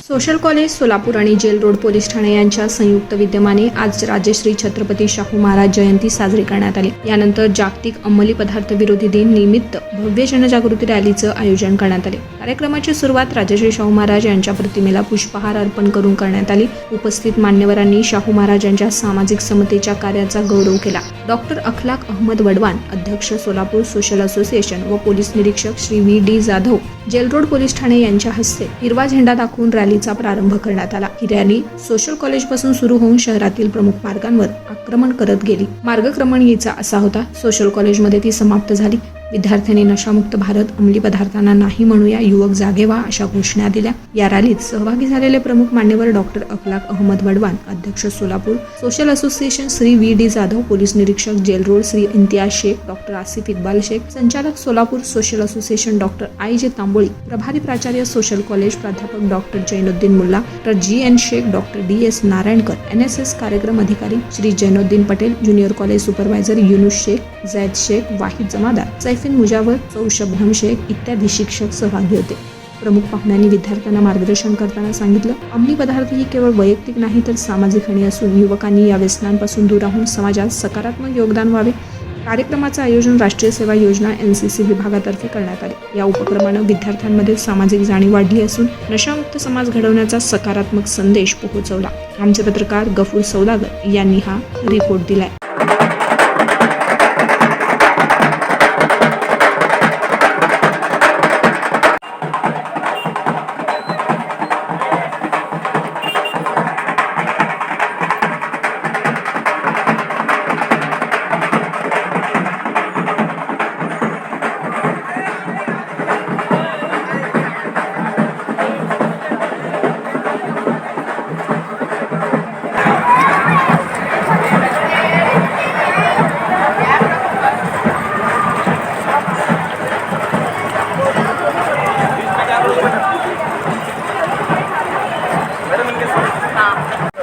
Social college Solapur आणि gel road police ठाणे यांच्या संयुक्त विद्यमाने आज राजश्री छत्रपती शाहू महाराज जयंती साजरी करण्यात आली। यानंतर जागतिक अंमली पदार्थ विरोधी दिन निमित्त भव्य जनजागृती रॅलीचं आयोजन करण्यात आले। कार्यक्रमाची सुरुवात राजश्री शाहू महाराज यांच्या प्रतिमेला पुष्पहार अर्पण करून करण्यात आली। उपस्थित मान्यवरांनी शाहू महाराज यांच्या सामाजिक समतेच्या कार्याचा गौरव केला। डॉक्टर अखलाक अहमद वडवान, अध्यक्ष सोलापूर सोशल असोसिएशन व पोलीस निरीक्षक Shri V.D. Jadhav, jail road police ठाणे यांच्या हस्ते हिरवा झेंडा दाखवून रॅलीचा प्रारंभ करण्यात आला। ही रॅली सोशल कॉलेज पासून सुरू होऊन शहरातील प्रमुख मार्गांवर आक्रमण करत गेली। मार्गक्रमणीचा असा होता। सोशल कॉलेजमध्ये ती समाप्त झाली। विद्यार्थ्यांनी नशामुक्त भारत, अंमली पदार्थांना नाही म्हणूया, युवक जागे व्हा अशा घोषणा दिल्या। या रॅलीत सहभागी झालेले प्रमुख मान्यवर डॉक्टर अखलाक अहमद वडवान, अध्यक्ष Solapur social association Shri V.D. Jadhav, police निरीक्षक jail road Shri Imtiaz Shaikh, doctor Asif Iqbal Shaikh, संचालक Solapur social association doctor I.J. Tamboli, प्रभारी प्राचार्य सोशल कॉलेज प्राध्यापक doctor Zainuddin Mulla, doctor G.N. Shaikh, doctor D.S. Narayankar, NSS कार्यक्रम अधिकारी Shri Zainuddin Patel, junior college supervisor Yunus Shaikh, Zaid Shaikh, Wahid Jamadar, Saifin Mujawar, सौ शबनम शेख इत्यादी शिक्षक सहभागी होते। प्रमुख पाहुण्यांनी विद्यार्थ्यांना मार्गदर्शन करताना सांगितलं, अंमली पदार्थ ही केवळ वैयक्तिक नाही तर सामाजिक हानी असून युवकांनी या व्यसनांपासून दूर राहून समाजात सकारात्मक योगदान व्हावे। कार्यक्रमाचं आयोजन राष्ट्रीय सेवा योजना NCC विभागातर्फे करण्यात आले। या उपक्रमानं विद्यार्थ्यांमध्ये सामाजिक जाणीव वाढली असून नशामुक्त समाज घडवण्याचा सकारात्मक संदेश पोहोचवला। आमचे पत्रकार गफूर सौदागर यांनी हा रिपोर्ट दिलाय।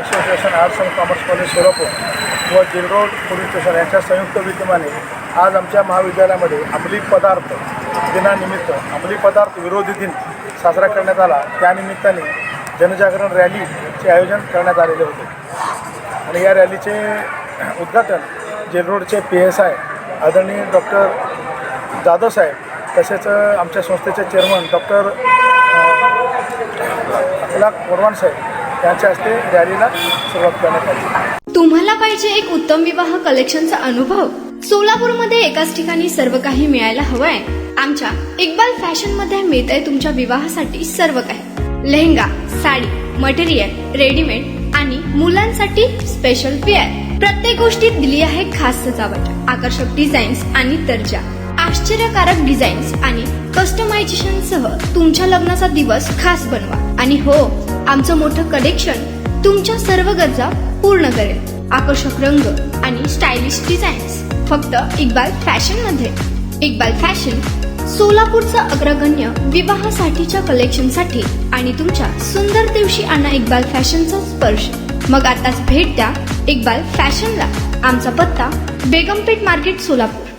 Association arts and commerce college Solapur व जेल रोड पोलीस स्टेशन यांच्या संयुक्त विद्यमाने आज आमच्या महाविद्यालयामध्ये अंमली पदार्थ दिनानिमित्त अंमली पदार्थ विरोधी दिन साजरा करण्यात आला। त्यानिमित्ताने जनजागरण रॅलीचे आयोजन करण्यात आलेले होते आणि या रॅलीचे उद्घाटन जेल रोडचे PSI आदरणीय डॉक्टर जाधव साहेब तसेच आमच्या संस्थेचे चेअरमन डॉक्टर अखलाक वडवान साहेब यांच्या हस्ते रॅलीला सुरुवात करण्यात आली। तुम्हाला पाहिजे एक उत्तम विवाह कलेक्शनचा अनुभव? सोलापूरमध्ये एकाच ठिकाणी सर्व काही मिळायला हवंय? आमच्या इक्बाल फॅशन मध्ये मिळतंय तुमच्या विवाहासाठी सर्व काही। लेहंगा, साडी, मटेरियल, रेडीमेड आणि मुलांसाठी स्पेशल वेअर। प्रत्येक गोष्टीत दिली आहे खास सजावट, आकर्षक डिझाईन्स आणि दर्जा, आश्चर्यकारक डिझाईन्स आणि कस्टमायझेशन सह तुमच्या लग्नाचा दिवस खास बनवा। आणि हो, आमचं मोठं कलेक्शन तुमच्या सर्व गरजा पूर्ण करेल। आकर्षक रंग आणि स्टायलिश डिझाईन्स फक्त इक्बाल फॅशन मध्ये। इक्बाल फॅशन सोलापूरचा अग्रगण्य विवाहासाठीच्या कलेक्शनसाठी आणि तुमच्या सुंदर दिवशी आणा इक्बाल फॅशनचा स्पर्श। मग आताच भेट द्या इक्बाल फॅशनला। आमचा पत्ता बेगमपेठ मार्केट सोलापूर।